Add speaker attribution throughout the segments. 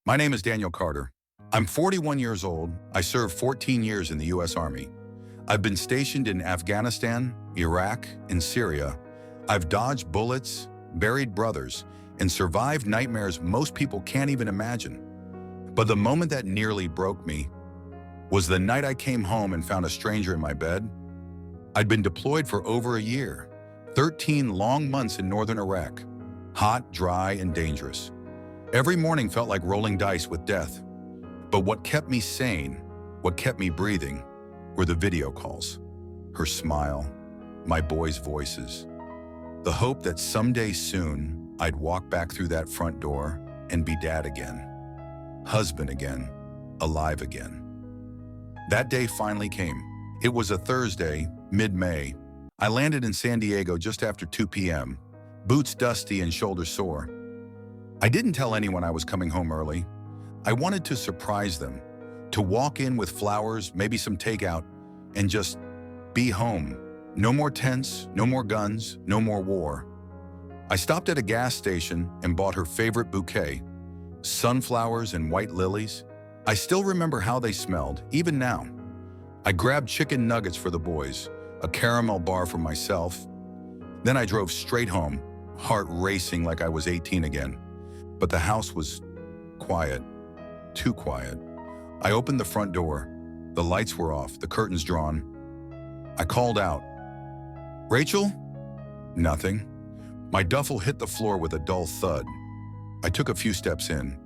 Speaker 1: My name is Daniel Carter. I'm 41 years old. I served 14 years in the U.S. Army. I've been stationed in Afghanistan, Iraq, and Syria. I've dodged bullets, buried brothers, and survived nightmares most people can't even imagine. But the moment that nearly broke me was the night I came home and found a stranger in my bed. I'd been deployed for over a year, 13 long months in northern Iraq, hot, dry, and dangerous. Every morning felt like rolling dice with death. But what kept me sane, what kept me breathing, were the video calls. Her smile, my boys' voices. The hope that someday soon I'd walk back through that front door and be dad again, husband again, alive again. That day finally came. It was a Thursday, mid-May. I landed in San Diego just after 2 p.m., boots dusty and shoulders sore. I didn't tell anyone I was coming home early. I wanted to surprise them, to walk in with flowers, maybe some takeout, and just be home. No more tents, no more guns, no more war. I stopped at a gas station and bought her favorite bouquet, sunflowers and white lilies. I still remember how they smelled, even now. I grabbed chicken nuggets for the boys, a caramel bar for myself. Then I drove straight home, heart racing like I was 18 again. But the house was quiet, too quiet. I opened the front door. The lights were off, the curtains drawn. I called out, "Rachel?" Nothing. My duffel hit the floor with a dull thud. I took a few steps in.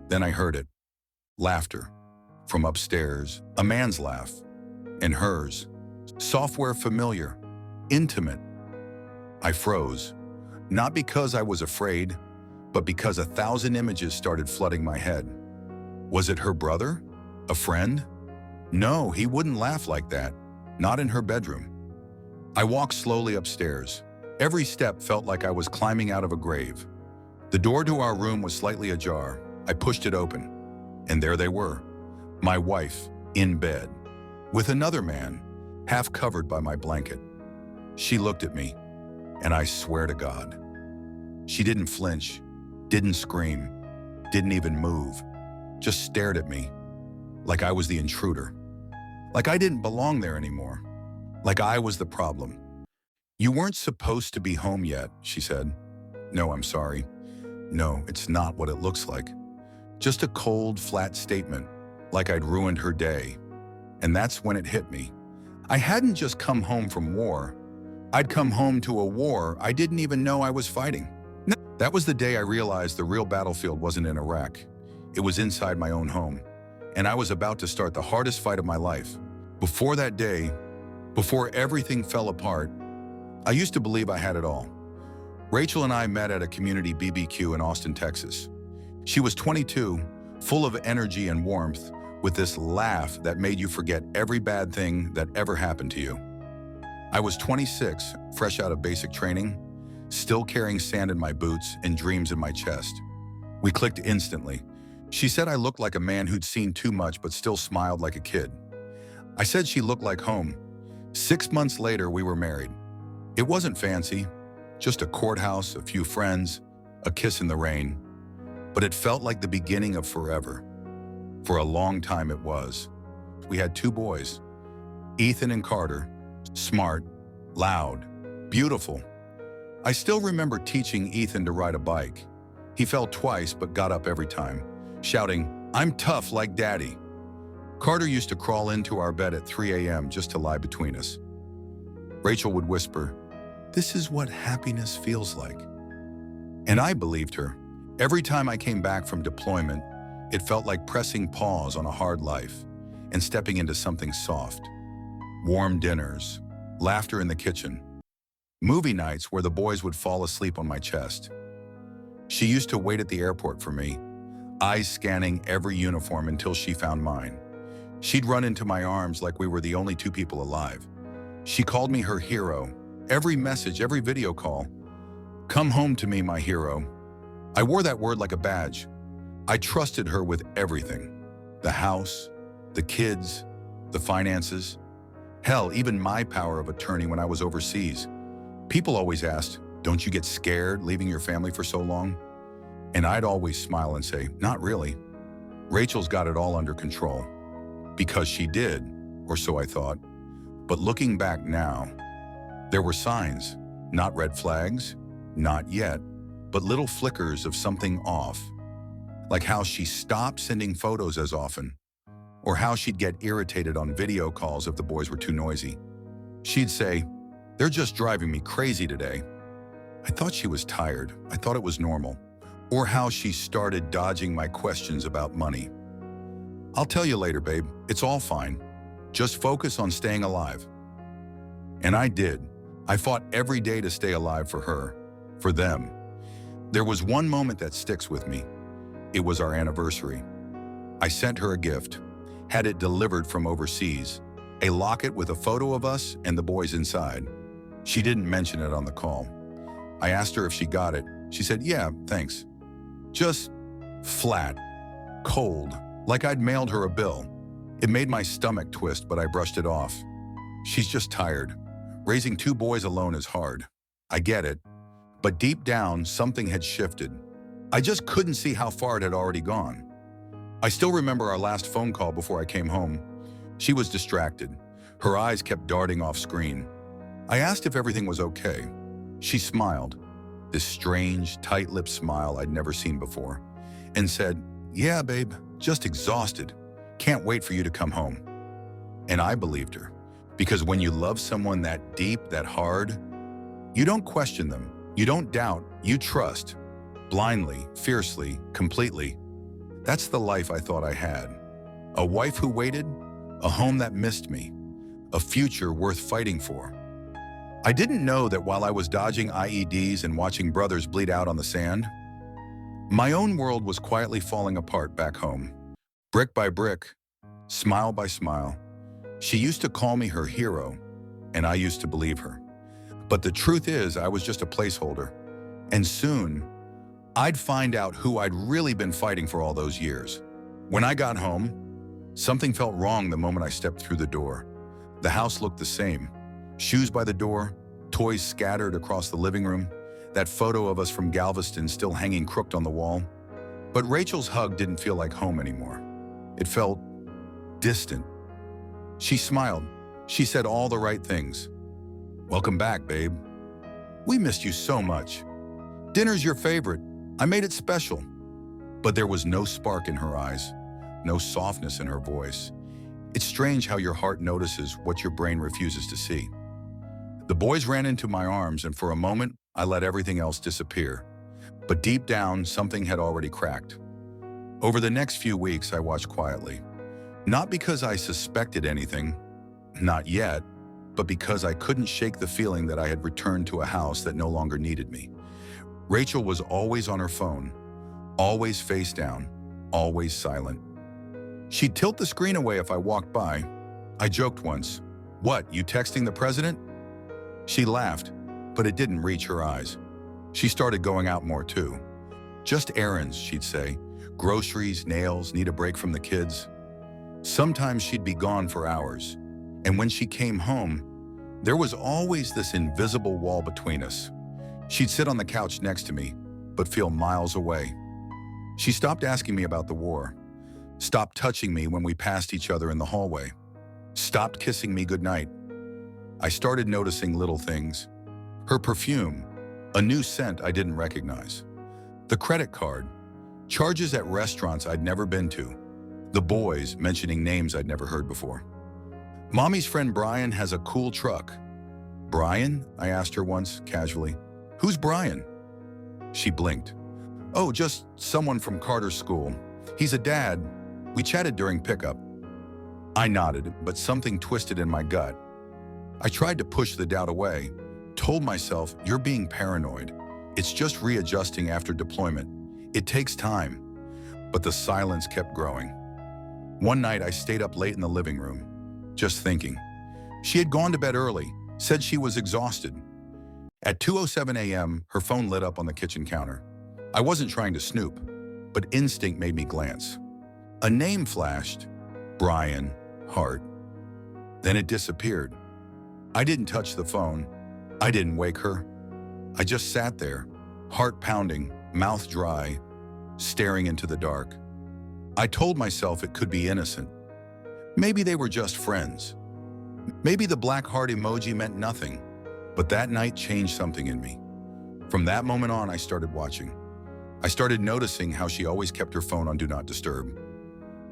Speaker 1: Then I heard it. Laughter. From upstairs, a man's laugh. And hers. Software familiar. Intimate. I froze. Not because I was afraid, but because 1,000 images started flooding my head. Was it her brother? A friend? No, he wouldn't laugh like that. Not in her bedroom. I walked slowly upstairs. Every step felt like I was climbing out of a grave. The door to our room was slightly ajar. I pushed it open, and there they were. My wife, in bed, with another man, half covered by my blanket. She looked at me, and I swear to God, she didn't flinch, didn't scream, didn't even move, just stared at me like I was the intruder, like I didn't belong there anymore, like I was the problem. "You weren't supposed to be home yet," she said. "No, I'm sorry. No, it's not what it looks like." Just a cold, flat statement, like I'd ruined her day. And that's when it hit me. I hadn't just come home from war. I'd come home to a war I didn't even know I was fighting. That was the day I realized the real battlefield wasn't in Iraq. It was inside my own home. And I was about to start the hardest fight of my life. Before that day, before everything fell apart, I used to believe I had it all. Rachel and I met at a community BBQ in Austin, Texas. She was 22, full of energy and warmth, with this laugh that made you forget every bad thing that ever happened to you. I was 26, fresh out of basic training, still carrying sand in my boots and dreams in my chest. We clicked instantly. She said I looked like a man who'd seen too much but still smiled like a kid. I said she looked like home. 6 months later, we were married. It wasn't fancy, just a courthouse, a few friends, a kiss in the rain. But it felt like the beginning of forever. For a long time it was. We had 2 boys, Ethan and Carter, smart, loud, beautiful. I still remember teaching Ethan to ride a bike. He fell twice but got up every time, shouting, "I'm tough like Daddy." Carter used to crawl into our bed at 3 a.m. just to lie between us. Rachel would whisper, "This is what happiness feels like." And I believed her. Every time I came back from deployment, it felt like pressing pause on a hard life and stepping into something soft. Warm dinners, laughter in the kitchen, movie nights where the boys would fall asleep on my chest. She used to wait at the airport for me, eyes scanning every uniform until she found mine. She'd run into my arms like we were the only 2 people alive. She called me her hero. Every message, every video call. "Come home to me, my hero." I wore that word like a badge. I trusted her with everything. The house, the kids, the finances. Hell, even my power of attorney when I was overseas. People always asked, "Don't you get scared leaving your family for so long?" And I'd always smile and say, "Not really. Rachel's got it all under control. Because she did, or so I thought. But looking back now, there were signs, not red flags, not yet, but little flickers of something off. Like how she stopped sending photos as often, or how she'd get irritated on video calls if the boys were too noisy. She'd say, "They're just driving me crazy today." I thought she was tired. I thought it was normal. Or how she started dodging my questions about money. "I'll tell you later, babe. It's all fine. Just focus on staying alive." And I did. I fought every day to stay alive for her, for them. There was one moment that sticks with me. It was our anniversary. I sent her a gift, had it delivered from overseas, a locket with a photo of us and the boys inside. She didn't mention it on the call. I asked her if she got it. She said, "Yeah, thanks." Just flat, cold, like I'd mailed her a bill. It made my stomach twist, but I brushed it off. She's just tired. Raising two boys alone is hard. I get it. But deep down, something had shifted. I just couldn't see how far it had already gone. I still remember our last phone call before I came home. She was distracted. Her eyes kept darting off screen. I asked if everything was okay. She smiled, this strange, tight-lipped smile I'd never seen before, and said, "Yeah, babe, just exhausted. Can't wait for you to come home." And I believed her, because when you love someone that deep, that hard, you don't question them, you don't doubt, you trust. Blindly, fiercely, completely. That's the life I thought I had. A wife who waited, a home that missed me, a future worth fighting for. I didn't know that while I was dodging IEDs and watching brothers bleed out on the sand, my own world was quietly falling apart back home. Brick by brick, smile by smile. She used to call me her hero, and I used to believe her. But the truth is, I was just a placeholder. And soon, I'd find out who I'd really been fighting for all those years. When I got home, something felt wrong the moment I stepped through the door. The house looked the same. Shoes by the door, toys scattered across the living room, that photo of us from Galveston still hanging crooked on the wall. But Rachel's hug didn't feel like home anymore. It felt distant. She smiled. She said all the right things. "Welcome back, babe. We missed you so much. Dinner's your favorite. I made it special." But there was no spark in her eyes, no softness in her voice. It's strange how your heart notices what your brain refuses to see. The boys ran into my arms, and for a moment, I let everything else disappear. But deep down, something had already cracked. Over the next few weeks, I watched quietly. Not because I suspected anything, not yet, but because I couldn't shake the feeling that I had returned to a house that no longer needed me. Rachel was always on her phone, always face down, always silent. She'd tilt the screen away if I walked by. I joked once, "What, you texting the president?" She laughed, but it didn't reach her eyes. She started going out more too. "Just errands," she'd say. "Groceries, nails, need a break from the kids." Sometimes she'd be gone for hours, and when she came home, there was always this invisible wall between us. She'd sit on the couch next to me, but feel miles away. She stopped asking me about the war, stopped touching me when we passed each other in the hallway, stopped kissing me goodnight. I started noticing little things. Her perfume, a new scent I didn't recognize. The credit card, charges at restaurants I'd never been to. The boys mentioning names I'd never heard before. "Mommy's friend Brian has a cool truck." "Brian?" I asked her once, casually. "Who's Brian?" She blinked. "Oh, just someone from Carter's school. He's a dad. We chatted during pickup." I nodded, but something twisted in my gut. I tried to push the doubt away, told myself, "You're being paranoid. It's just readjusting after deployment. It takes time." But the silence kept growing. One night I stayed up late in the living room, just thinking. She had gone to bed early, said she was exhausted. At 2:07 a.m., her phone lit up on the kitchen counter. I wasn't trying to snoop, but instinct made me glance. A name flashed, Brian Hart. Then it disappeared. I didn't touch the phone. I didn't wake her. I just sat there, heart pounding, mouth dry, staring into the dark. I told myself it could be innocent. Maybe they were just friends. Maybe the black heart emoji meant nothing. But that night changed something in me. From that moment on, I started watching. I started noticing how she always kept her phone on Do Not Disturb,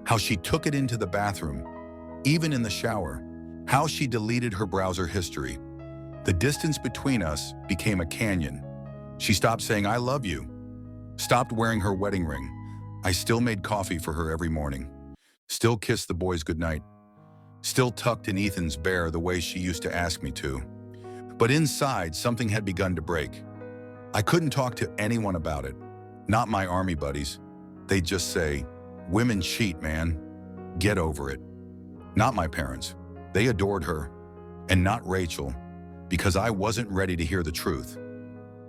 Speaker 1: how she took it into the bathroom, even in the shower, how she deleted her browser history. The distance between us became a canyon. She stopped saying, "I love you," stopped wearing her wedding ring. I still made coffee for her every morning, still kissed the boys goodnight, still tucked in Ethan's bear the way she used to ask me to. But inside, something had begun to break. I couldn't talk to anyone about it, not my army buddies. They'd just say, "Women cheat, man. Get over it." Not my parents. They adored her, and not Rachel, because I wasn't ready to hear the truth.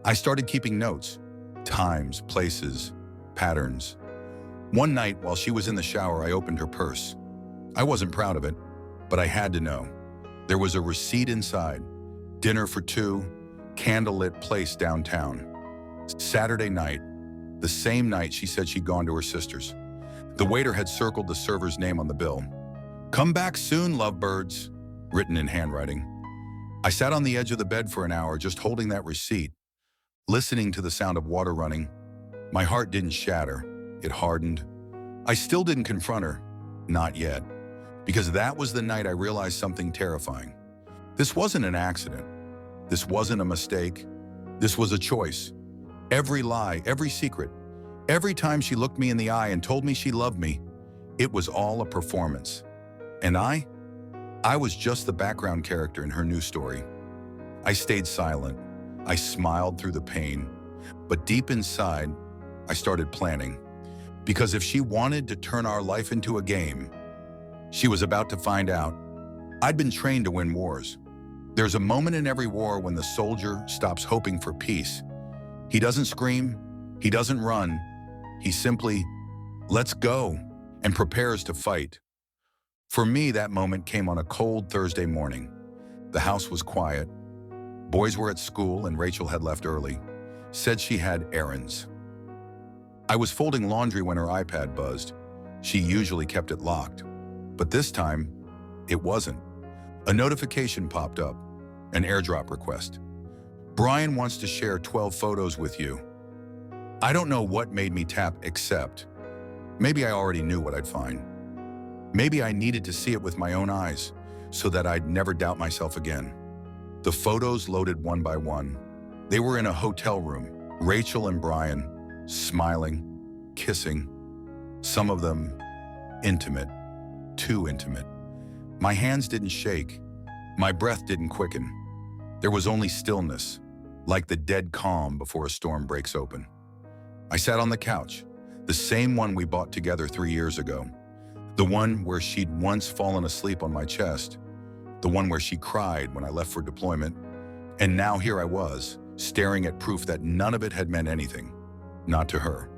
Speaker 1: I started keeping notes, times, places, patterns. One night, while she was in the shower, I opened her purse. I wasn't proud of it, but I had to know. There was a receipt inside, dinner for two, candlelit place downtown. Saturday night, the same night she said she'd gone to her sister's. The waiter had circled the server's name on the bill. "Come back soon, lovebirds," written in handwriting. I sat on the edge of the bed for an hour just holding that receipt, listening to the sound of water running. My heart didn't shatter, it hardened. I still didn't confront her, not yet, because that was the night I realized something terrifying. This wasn't an accident. This wasn't a mistake. This was a choice. Every lie, every secret, every time she looked me in the eye and told me she loved me, it was all a performance. And I was just the background character in her new story. I stayed silent. I smiled through the pain. But deep inside, I started planning. Because if she wanted to turn our life into a game, she was about to find out. I'd been trained to win wars. There's a moment in every war when the soldier stops hoping for peace. He doesn't scream, he doesn't run, he simply lets go and prepares to fight. For me, that moment came on a cold Thursday morning. The house was quiet. Boys were at school and Rachel had left early. Said she had errands. I was folding laundry when her iPad buzzed. She usually kept it locked. But this time, it wasn't. A notification popped up, an airdrop request. "Brian wants to share 12 photos with you." I don't know what made me tap accept. Maybe I already knew what I'd find. Maybe I needed to see it with my own eyes so that I'd never doubt myself again. The photos loaded one by one. They were in a hotel room, Rachel and Brian, smiling, kissing, some of them intimate, too intimate. My hands didn't shake. My breath didn't quicken. There was only stillness, like the dead calm before a storm breaks open. I sat on the couch, the same one we bought together 3 years ago. The one where she'd once fallen asleep on my chest. The one where she cried when I left for deployment. And now here I was, staring at proof that none of it had meant anything. Not to her.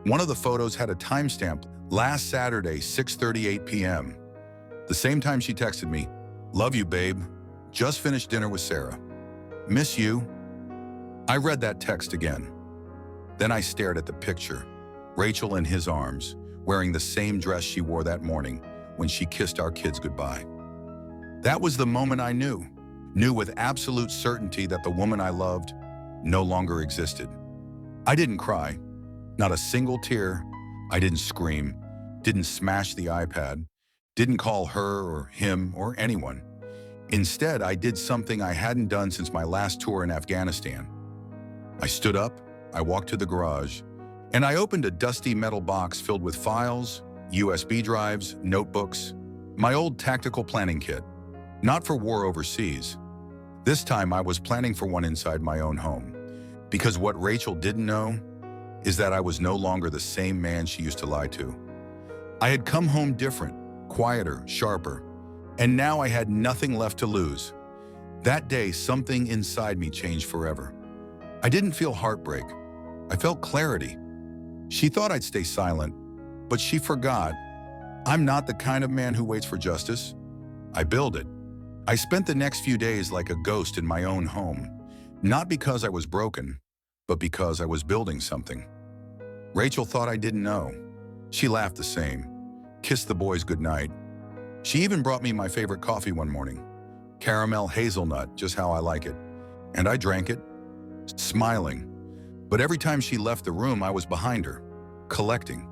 Speaker 1: One of the photos had a timestamp, last Saturday, 6:38 p.m. The same time she texted me, "Love you, babe. Just finished dinner with Sarah. Miss you." I read that text again. Then I stared at the picture, Rachel in his arms, wearing the same dress she wore that morning when she kissed our kids goodbye. That was the moment I knew with absolute certainty that the woman I loved no longer existed. I didn't cry, not a single tear. I didn't scream, didn't smash the iPad, didn't call her or him or anyone. Instead, I did something I hadn't done since my last tour in Afghanistan. I stood up, I walked to the garage, and I opened a dusty metal box filled with files, USB drives, notebooks, my old tactical planning kit. Not for war overseas. This time I was planning for one inside my own home. Because what Rachel didn't know is that I was no longer the same man she used to lie to. I had come home different, quieter, sharper, and now I had nothing left to lose. That day, something inside me changed forever. I didn't feel heartbreak. I felt clarity. She thought I'd stay silent, but she forgot. I'm not the kind of man who waits for justice. I build it. I spent the next few days like a ghost in my own home, not because I was broken, but because I was building something. Rachel thought I didn't know. She laughed the same, kissed the boys goodnight. She even brought me my favorite coffee one morning, caramel hazelnut, just how I like it. And I drank it, smiling. But every time she left the room, I was behind her, collecting.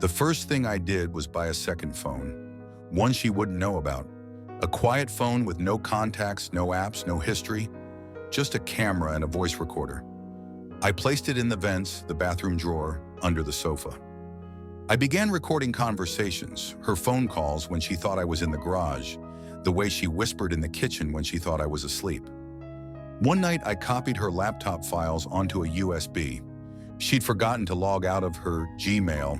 Speaker 1: The first thing I did was buy a second phone, one she wouldn't know about. A quiet phone with no contacts, no apps, no history, just a camera and a voice recorder. I placed it in the vents, the bathroom drawer, under the sofa. I began recording conversations, her phone calls when she thought I was in the garage, the way she whispered in the kitchen when she thought I was asleep. One night, I copied her laptop files onto a USB. She'd forgotten to log out of her Gmail.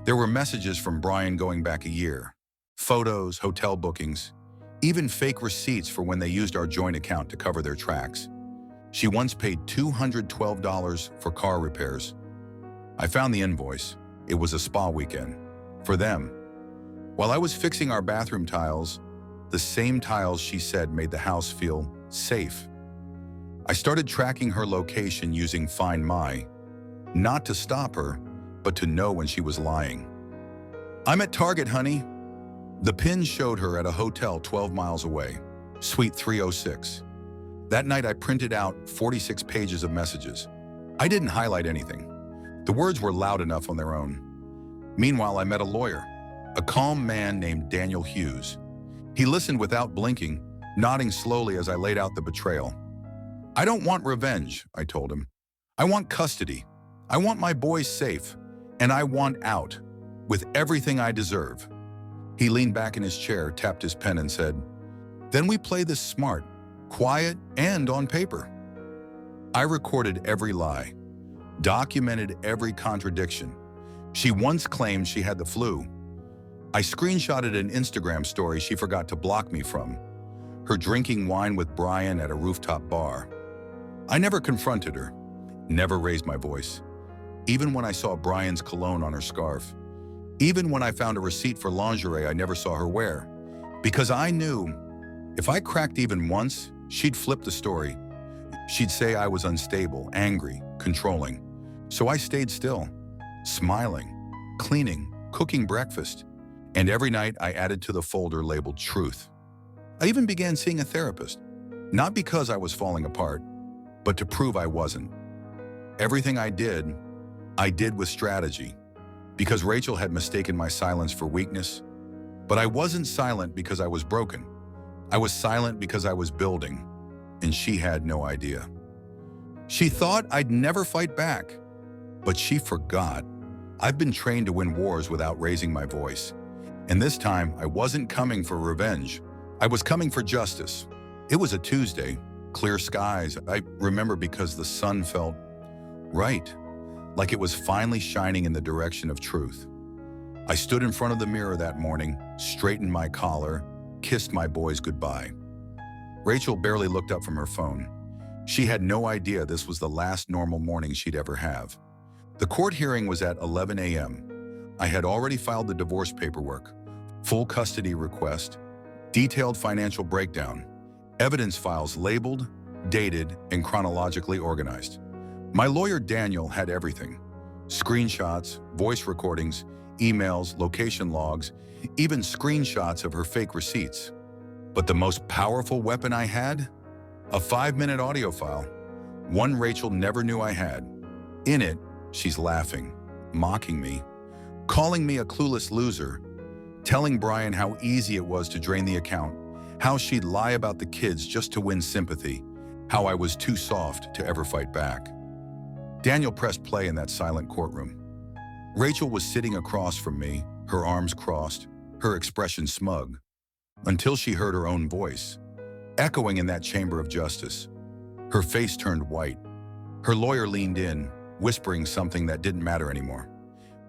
Speaker 1: There were messages from Brian going back a year, photos, hotel bookings, even fake receipts for when they used our joint account to cover their tracks. She once paid $212 for car repairs. I found the invoice. It was a spa weekend. For them. While I was fixing our bathroom tiles, the same tiles she said made the house feel safe. I started tracking her location using Find My, not to stop her, but to know when she was lying. "I'm at Target, honey." The pin showed her at a hotel 12 miles away, Suite 306. That night I printed out 46 pages of messages. I didn't highlight anything. The words were loud enough on their own. Meanwhile, I met a lawyer, a calm man named Daniel Hughes. He listened without blinking, nodding slowly as I laid out the betrayal. "I don't want revenge," I told him. "I want custody. I want my boys safe, and I want out, with everything I deserve." He leaned back in his chair, tapped his pen, and said, "Then we play this smart, quiet, and on paper." I recorded every lie, documented every contradiction. She once claimed she had the flu. I screenshotted an Instagram story she forgot to block me from, her drinking wine with Brian at a rooftop bar. I never confronted her, never raised my voice, even when I saw Brian's cologne on her scarf. Even when I found a receipt for lingerie I never saw her wear. Because I knew, if I cracked even once, she'd flip the story. She'd say I was unstable, angry, controlling. So I stayed still, smiling, cleaning, cooking breakfast. And every night I added to the folder labeled truth. I even began seeing a therapist, not because I was falling apart, but to prove I wasn't. Everything I did with strategy, because Rachel had mistaken my silence for weakness. But I wasn't silent because I was broken. I was silent because I was building, and she had no idea. She thought I'd never fight back, but she forgot. I've been trained to win wars without raising my voice. And this time, I wasn't coming for revenge. I was coming for justice. It was a Tuesday, clear skies. I remember because the sun felt right, like it was finally shining in the direction of truth. I stood in front of the mirror that morning, straightened my collar, kissed my boys goodbye. Rachel barely looked up from her phone. She had no idea this was the last normal morning she'd ever have. The court hearing was at 11 a.m. I had already filed the divorce paperwork, full custody request, detailed financial breakdown, evidence files labeled, dated, and chronologically organized. My lawyer Daniel had everything: screenshots, voice recordings, emails, location logs, even screenshots of her fake receipts. But the most powerful weapon I had? A 5-minute audio file, one Rachel never knew I had. In it, she's laughing, mocking me, calling me a clueless loser, telling Brian how easy it was to drain the account, how she'd lie about the kids just to win sympathy, how I was too soft to ever fight back. Daniel pressed play in that silent courtroom. Rachel was sitting across from me, her arms crossed, her expression smug, until she heard her own voice, echoing in that chamber of justice. Her face turned white. Her lawyer leaned in, whispering something that didn't matter anymore,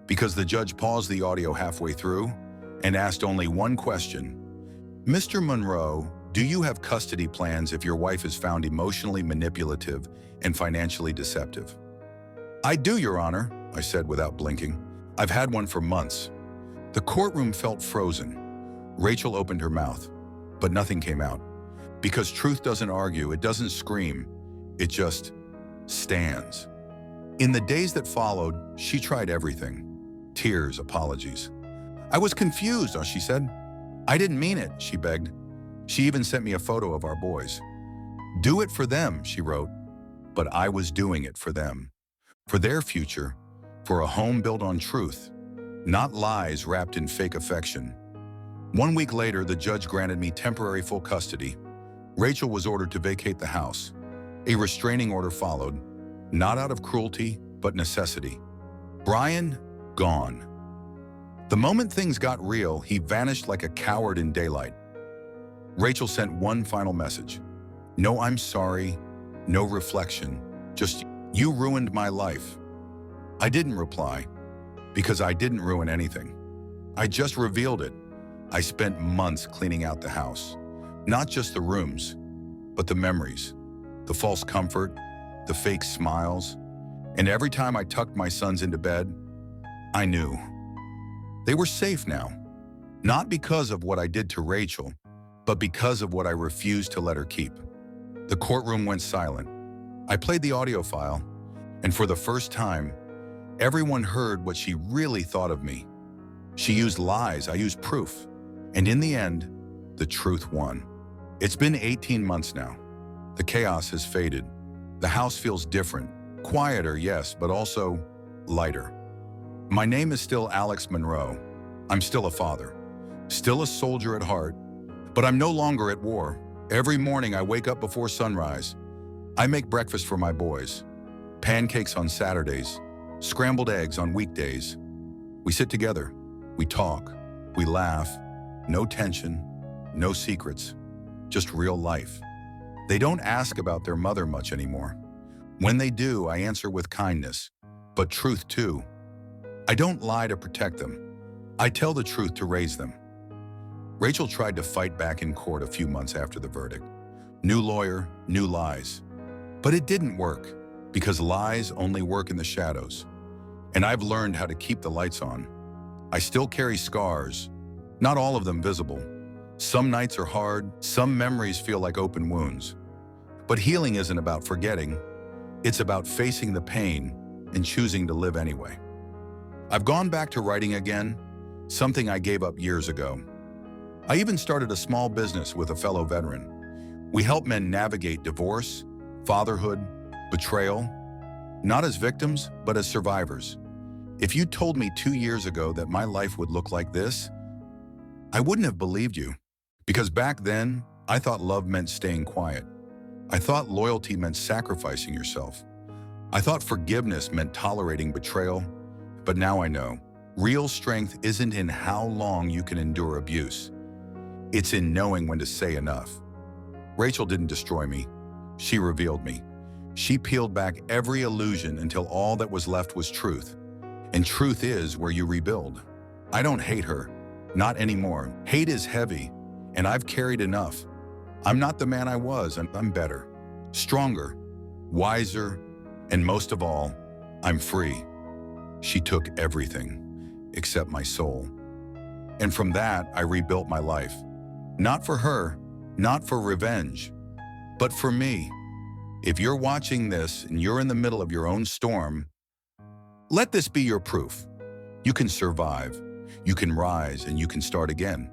Speaker 1: because the judge paused the audio halfway through and asked only one question. "Mr. Monroe, do you have custody plans if your wife is found emotionally manipulative and financially deceptive?" "I do, Your Honor," I said without blinking. "I've had one for months." The courtroom felt frozen. Rachel opened her mouth, but nothing came out. Because truth doesn't argue, it doesn't scream, it just stands. In the days that followed, she tried everything. Tears, apologies. I was confused, she said. I didn't mean it, she begged. She even sent me a photo of our boys. Do it for them, she wrote. But I was doing it for them. For their future, for a home built on truth, not lies wrapped in fake affection. 1 week later, the judge granted me temporary full custody. Rachel was ordered to vacate the house. A restraining order followed, not out of cruelty, but necessity. Brian, gone. The moment things got real, he vanished like a coward in daylight. Rachel sent one final message. No, I'm sorry, no reflection, just you ruined my life. I didn't reply, because I didn't ruin anything. I just revealed it. I spent months cleaning out the house. Not just the rooms, but the memories, the false comfort, the fake smiles. And every time I tucked my sons into bed, I knew. They were safe now. Not because of what I did to Rachel, but because of what I refused to let her keep. The courtroom went silent. I played the audio file, and for the first time, everyone heard what she really thought of me. She used lies, I used proof. And in the end, the truth won. It's been 18 months now. The chaos has faded. The house feels different. Quieter, yes, but also lighter. My name is still Alex Monroe. I'm still a father, still a soldier at heart, but I'm no longer at war. Every morning I wake up before sunrise. I make breakfast for my boys. Pancakes on Saturdays, scrambled eggs on weekdays. We sit together, we talk, we laugh. No tension, no secrets, just real life. They don't ask about their mother much anymore. When they do, I answer with kindness, but truth too. I don't lie to protect them. I tell the truth to raise them. Rachel tried to fight back in court a few months after the verdict. New lawyer, new lies. But it didn't work, because lies only work in the shadows. And I've learned how to keep the lights on. I still carry scars, not all of them visible. Some nights are hard, some memories feel like open wounds. But healing isn't about forgetting. It's about facing the pain and choosing to live anyway. I've gone back to writing again, something I gave up years ago. I even started a small business with a fellow veteran. We help men navigate divorce, fatherhood, betrayal, not as victims, but as survivors. If you told me 2 years ago that my life would look like this, I wouldn't have believed you, because back then, I thought love meant staying quiet. I thought loyalty meant sacrificing yourself. I thought forgiveness meant tolerating betrayal, but now I know. Real strength isn't in how long you can endure abuse. It's in knowing when to say enough. Rachel didn't destroy me. She revealed me. She peeled back every illusion until all that was left was truth. And truth is where you rebuild. I don't hate her. Not anymore. Hate is heavy, and I've carried enough. I'm not the man I was, and I'm better, stronger, wiser, and most of all, I'm free. She took everything, except my soul. And from that, I rebuilt my life. Not for her, not for revenge, but for me. If you're watching this and you're in the middle of your own storm, let this be your proof. You can survive. You can rise and you can start again.